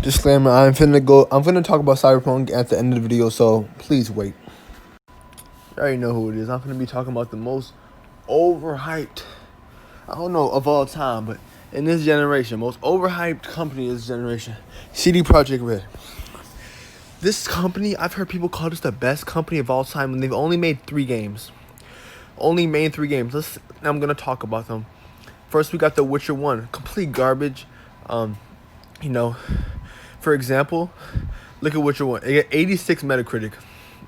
Disclaimer, I'm finna talk about Cyberpunk at the end of the video, so please wait. You already know who it is. I'm gonna be talking about the most overhyped, I don't know, of all time, but in this generation, most overhyped company of this generation, CD Projekt Red. This company, I've heard people call this the best company of all time, and they've only made 3 games. Only made 3 games. I'm gonna talk about them. First, we got The Witcher 1, complete garbage. You know, for example, look at Witcher 1. It got 86 Metacritic.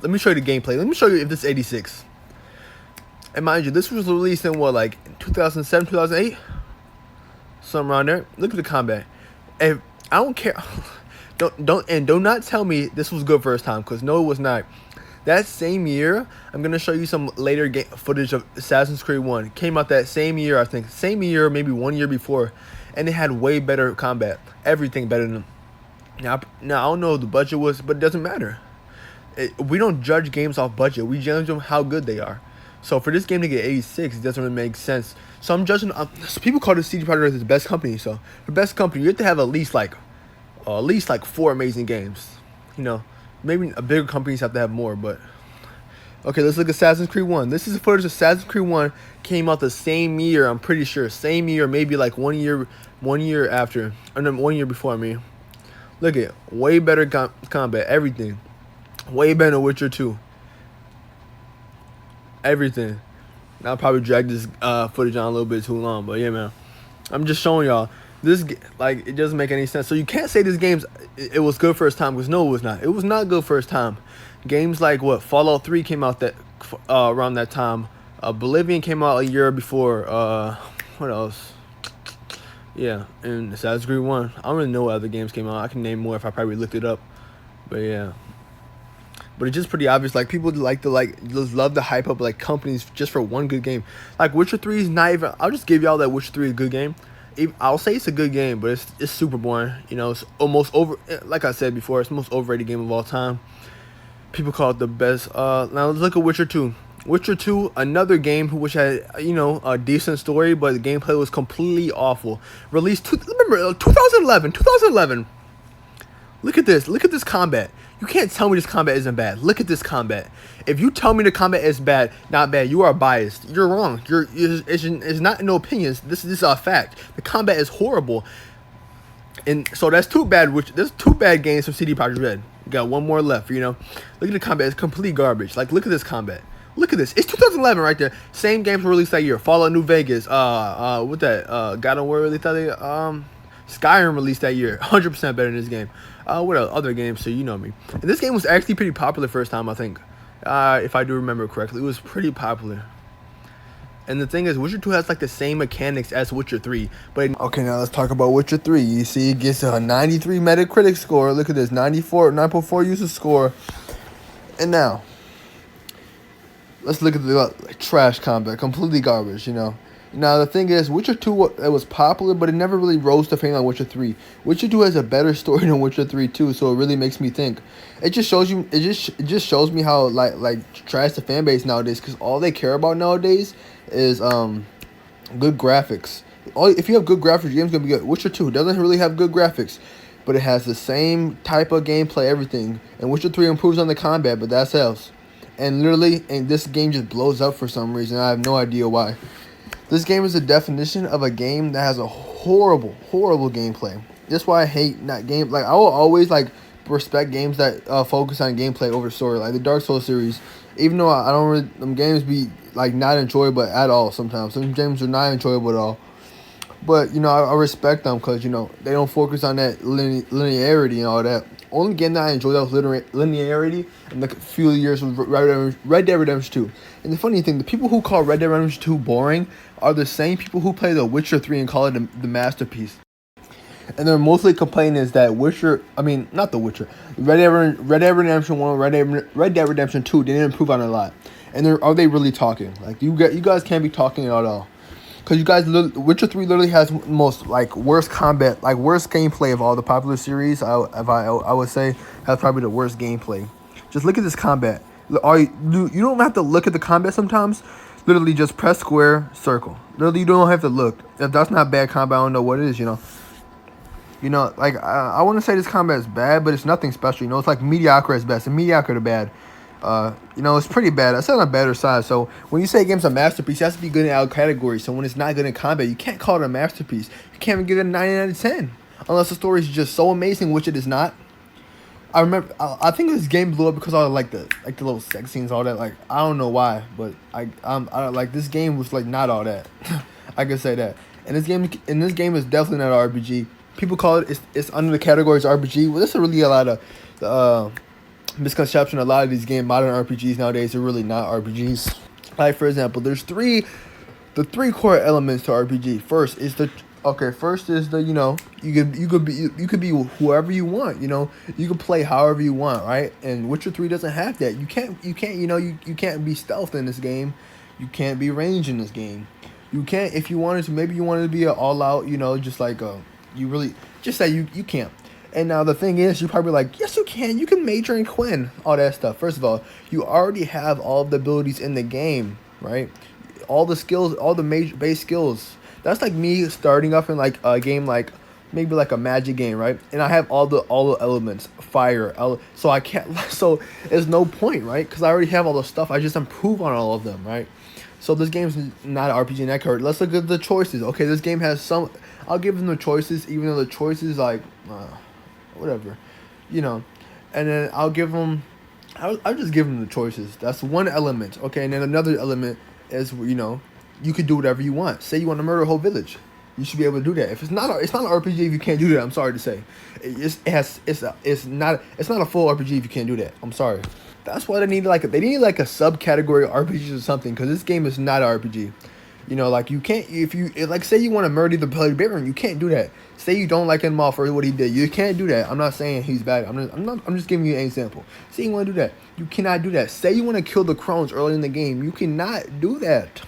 Let me show you the gameplay. Let me show you if this is 86. And mind you, this was released in what, like 2007, 2008? Something around there. Look at the combat. And I don't care. Do not tell me this was good first time, because no, it was not. That same year, I'm going to show you some later footage of Assassin's Creed 1. It came out that same year, I think. Same year, maybe 1 year before. And it had way better combat. Everything better than them. Now, I don't know what the budget was, but it doesn't matter. We don't judge games off budget. We judge them how good they are. So for this game to get 86, it doesn't really make sense. So I'm judging. People call this CD Projekt Red the best company. So the best company, you have to have at least like 4 amazing games. You know, maybe bigger companies have to have more. But okay, let's look at Assassin's Creed 1. This is footage of Assassin's Creed 1 came out the same year. I'm pretty sure same year, maybe like 1 year after, or no, 1 year before. I mean, look at it. Way better combat, everything. Way better than Witcher 2. Everything. Now I'll probably drag this footage on a little bit too long, but yeah, man. I'm just showing y'all. This, like, it doesn't make any sense. So you can't say this game's, it was good first time, because no, it was not. It was not good first time. Games like, what, Fallout 3 came out that around that time. Oblivion came out a year before. What else? Yeah, and Assassin's Creed 1. I don't really know what other games came out. I can name more if I probably looked it up. But yeah. But it's just pretty obvious. Like, people just love to hype up like companies just for one good game. Like Witcher 3 is not even. I'll just give y'all that Witcher 3 is a good game. I'll say it's a good game, but it's super boring. You know, it's almost over. Like I said before, it's the most overrated game of all time. People call it the best. Now let's look at Witcher 2. Witcher 2, another game which had, you know, a decent story, but the gameplay was completely awful. Released remember 2011. Look at this. Look at this combat. You can't tell me this combat isn't bad. Look at this combat. If you tell me the combat is bad, not bad, you are biased. You're wrong. It's not no opinions. This is a fact. The combat is horrible. And so that's two bad. There's 2 bad games from CD Projekt Red. You got 1 more left. You know. Look at the combat. It's complete garbage. Like, look at this combat. Look at this. It's 2011 right there. Same games were released that year. Fallout New Vegas. What that? God of War released that year. Skyrim released that year. 100% better than this game. What other games? So you know me. And this game was actually pretty popular first time, I think. If I do remember correctly, it was pretty popular. And the thing is, Witcher 2 has like the same mechanics as Witcher 3. But okay, now let's talk about Witcher 3. You see, it gets a 93 Metacritic score. Look at this, 9.4 user score. And now, let's look at the trash combat, completely garbage. You know. Now, the thing is, Witcher 2, it was popular, but it never really rose to fame like Witcher 3. Witcher 2 has a better story than Witcher 3, too, so it really makes me think. It just shows you, it just shows me how, like trash the fan base nowadays, because all they care about nowadays is, good graphics. If you have good graphics, your game's going to be good. Witcher 2 doesn't really have good graphics, but it has the same type of gameplay, everything. And Witcher 3 improves on the combat, but that's else. And literally, this game just blows up for some reason. I have no idea why. This game is a definition of a game that has a horrible gameplay. That's why I hate not game. Like, I will always respect games that focus on gameplay over story, like the Dark Souls series. Even though I don't really, them games be not enjoyable at all. Sometimes some games are not enjoyable at all. But you know, I respect them because you know they don't focus on that linearity and all that. Only game that I enjoyed that was linearity in the few years was Red Dead Redemption 2. And the funny thing, the people who call Red Dead Redemption 2 boring are the same people who play The Witcher 3 and call it the masterpiece. And they're mostly complaining is that not The Witcher. Red Dead Redemption 1, Red Dead Redemption 2 didn't improve on it a lot. And are they really talking? Like, you guys can't be talking at all. Because you guys, Witcher 3 literally has most, worst combat, worst gameplay of all the popular series. I would say has probably the worst gameplay. Just look at this combat. You don't have to look at the combat sometimes. Literally just press square, circle. Literally, you don't have to look. If that's not bad combat, I don't know what it is, you know. You know, like I wouldn't say this combat is bad, but it's nothing special. You know, it's like mediocre at best, and mediocre to bad. You know, it's pretty bad. That's on a better side. So when you say a game's a masterpiece, it has to be good in our category. So when it's not good in combat, you can't call it a masterpiece. You can't even give it a 9 out of 10 unless the story is just so amazing, which it is not. I remember, I think this game blew up because I like the little sex scenes, all that. Like I don't know why, but I like this game was like not all that. I can say that. And this game is definitely not an RPG. People call it it's under the categories RPG. Well, there's really a lot of misconception. A lot of these modern RPGs nowadays are really not RPGs. Like for example, there's the three core elements to RPG. First is the, you know, you could be whoever you want, you know. You can play however you want, right? And Witcher 3 doesn't have that. You can't be stealth in this game. You can't be ranged in this game. You can't, if you wanted to, maybe you wanted to be an all out, you know, just like you really just say you can't. And now the thing is, you're probably like, yes, you can. You can major in Quinn, all that stuff. First of all, you already have all of the abilities in the game, right? All the skills, all the major base skills. That's like me starting off in like a game like maybe like a magic game, right? And I have all the elements, fire, so I can't. So there's no point, right? Because I already have all the stuff. I just improve on all of them, right? So this game's not an RPG in that card. Let's look at the choices. Okay, this game has some. I'll give them the choices, even though the choices like, whatever, you know. And then I'll just give them the choices. That's one element. Okay, and then another element is, you know, you could do whatever you want. Say you want to murder a whole village, you should be able to do that. If it's not an RPG if you can't do that. I'm sorry to say, it's not a full RPG if you can't do that. I'm sorry. That's why they need like a subcategory of RPGs or something, because this game is not an RPG. You know, like you can't, like say you want to murder the Baron, you can't do that. Say you don't like him for what he did, you can't do that. I'm not saying he's bad. I'm just giving you an example. Say you want to do that, you cannot do that. Say you want to kill the crones early in the game, you cannot do that.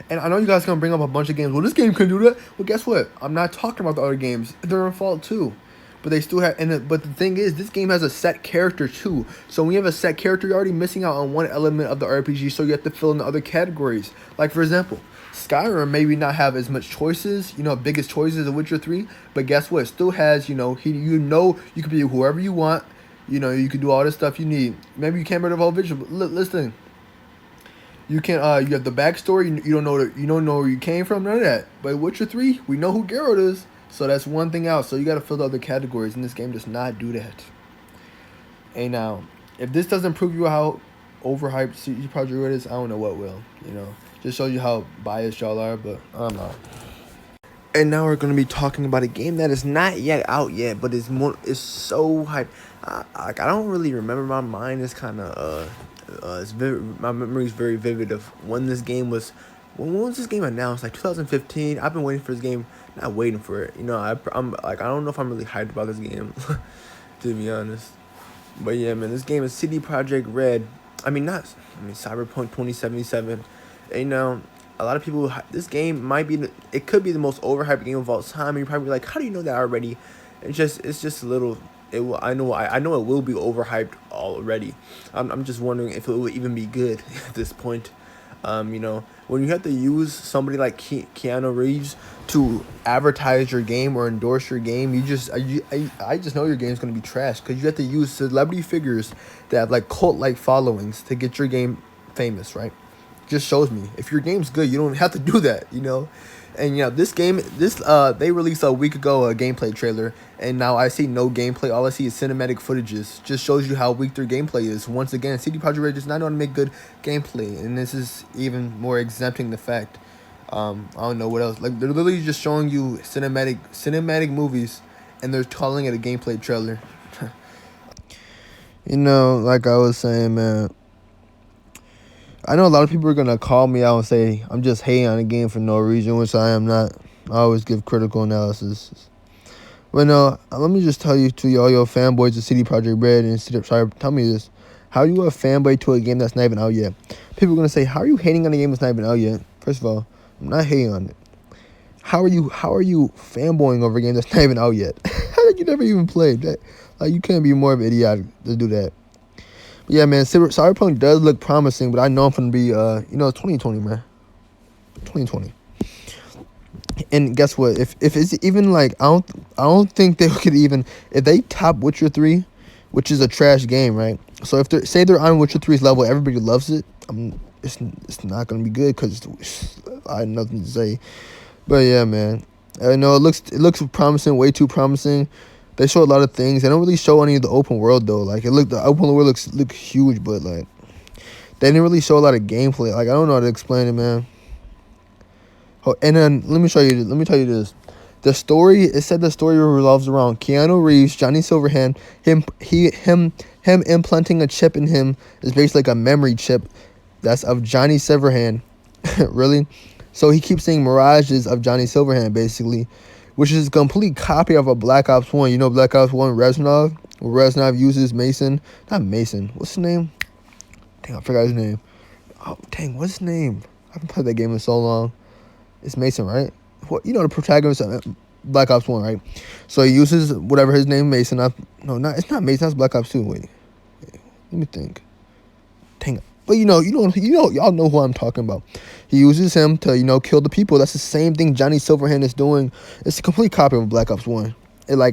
And I know you guys are gonna bring up a bunch of games. Well, this game can do that. Well, guess what? I'm not talking about the other games. They're in fault too. But they still have, but the thing is, this game has a set character too. So when you have a set character, you're already missing out on one element of the RPG. So you have to fill in the other categories. Like for example, Skyrim maybe not have as much choices, you know, biggest choices as Witcher 3. But guess what? It still has, you know, you can be whoever you want. You know, you can do all the stuff you need. Maybe you can't murder the whole village. But listen, you can you have the backstory. You don't know where you came from. None of that. But Witcher 3, we know who Geralt is. So that's one thing out. So you got to fill the other categories, and this game does not do that. And now, if this doesn't prove you how overhyped CD Projekt Red is, I don't know what will. You know, just show you how biased y'all are. But I don't know. And now we're gonna be talking about a game that is not yet out yet, but is so hyped. I don't really remember. My mind is kind of it's vivid. My memory is very vivid of when this game was. When was this game announced? Like 2015. I've been waiting for this game. Not waiting for it. You know, I'm like, I don't know if I'm really hyped about this game, to be honest. But yeah, man, this game is CD Projekt Red. Cyberpunk 2077. And, you know, a lot of people. This game it could be the most overhyped game of all time. And you're probably like, how do you know that already? It's just a little. I know it will be overhyped already. I'm just wondering if it will even be good at this point. You know, when you have to use somebody like Keanu Reeves to advertise your game or endorse your game, I just know your game's gonna be trash, because you have to use celebrity figures that have like cult-like followings to get your game famous, right? Just shows me if your game's good, you don't have to do that, you know. And you know, they released a week ago a gameplay trailer, and now I see no gameplay. All I see is cinematic footages. Just shows you how weak their gameplay is. Once again, CD Projekt Red does not know how to make good gameplay, and this is even more exempting the fact. I don't know what else. Like, they're literally just showing you cinematic movies, and they're calling it a gameplay trailer. You know, like I was saying, man. I know a lot of people are going to call me out and say I'm just hating on the game for no reason, which I am not. I always give critical analysis. But no, let me just tell you to all your fanboys of CD Projekt Red and tell me this. How are you a fanboy to a game that's not even out yet? People are going to say, how are you hating on a game that's not even out yet? First of all, I'm not hating on it. How are you fanboying over a game that's not even out yet? How did you never even played that? Like, you can't be more of an idiot to do that. Yeah, man, Cyberpunk does look promising, but I know I'm going to be, it's 2020, man. 2020. And guess what? If it's even like I don't think they could even if they top Witcher 3, which is a trash game, right? So if they say they're on Witcher 3's level, everybody loves it. It's not gonna be good because I had nothing to say. But yeah, man. I know it looks promising, way too promising. They show a lot of things. They don't really show any of the open world though. Like the open world look huge, but like they didn't really show a lot of gameplay. Like I don't know how to explain it, man. Oh, and then let me tell you this. The story, it said the story revolves around Keanu Reeves, Johnny Silverhand, him implanting a chip in him is basically like a memory chip that's of Johnny Silverhand. Really? So he keeps seeing mirages of Johnny Silverhand basically, which is a complete copy of a Black Ops 1. You know Black Ops 1 Reznov? Where Reznov uses Mason. Not Mason. What's his name? Dang, I forgot his name. Oh, dang, what's his name? I haven't played that game in so long. It's Mason, right? What, you know the protagonist of Black Ops 1, right? So he uses whatever his name, Mason. It's not Mason. That's Black Ops 2. Wait, let me think. Dang it. But y'all know who I'm talking about. He uses him to, kill the people. That's the same thing Johnny Silverhand is doing. It's a complete copy of Black Ops 1.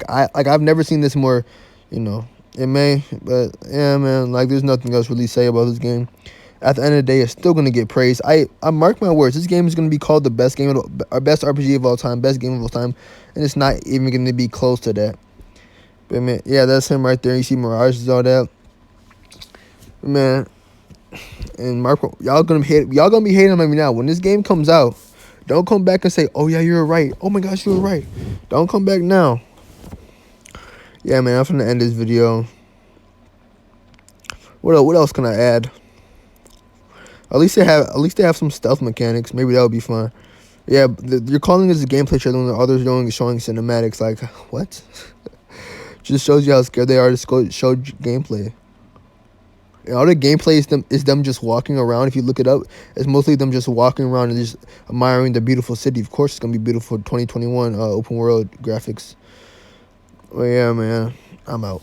I've never seen this more, it may, but yeah, man, like there's nothing else really to say about this game. At the end of the day, it's still gonna get praised. I mark my words. This game is gonna be called the best game, our best RPG of all time, best game of all time, and it's not even gonna be close to that. But man, yeah, that's him right there. You see mirages, all that, man. And Marco, y'all gonna be hating on me now. When this game comes out, don't come back and say, "Oh yeah, you're right. Oh my gosh, you're right." Don't come back now. Yeah, man, I'm gonna end this video. What else can I add? At least they have some stealth mechanics. Maybe that would be fun. Yeah, you're calling this a gameplay trailer when the others showing cinematics. Like what? Just shows you how scared they are to show gameplay. And all the gameplay is them just walking around. If you look it up, it's mostly them just walking around and just admiring the beautiful city. Of course, it's gonna be beautiful. 2021 open world graphics. Well, yeah, man, I'm out.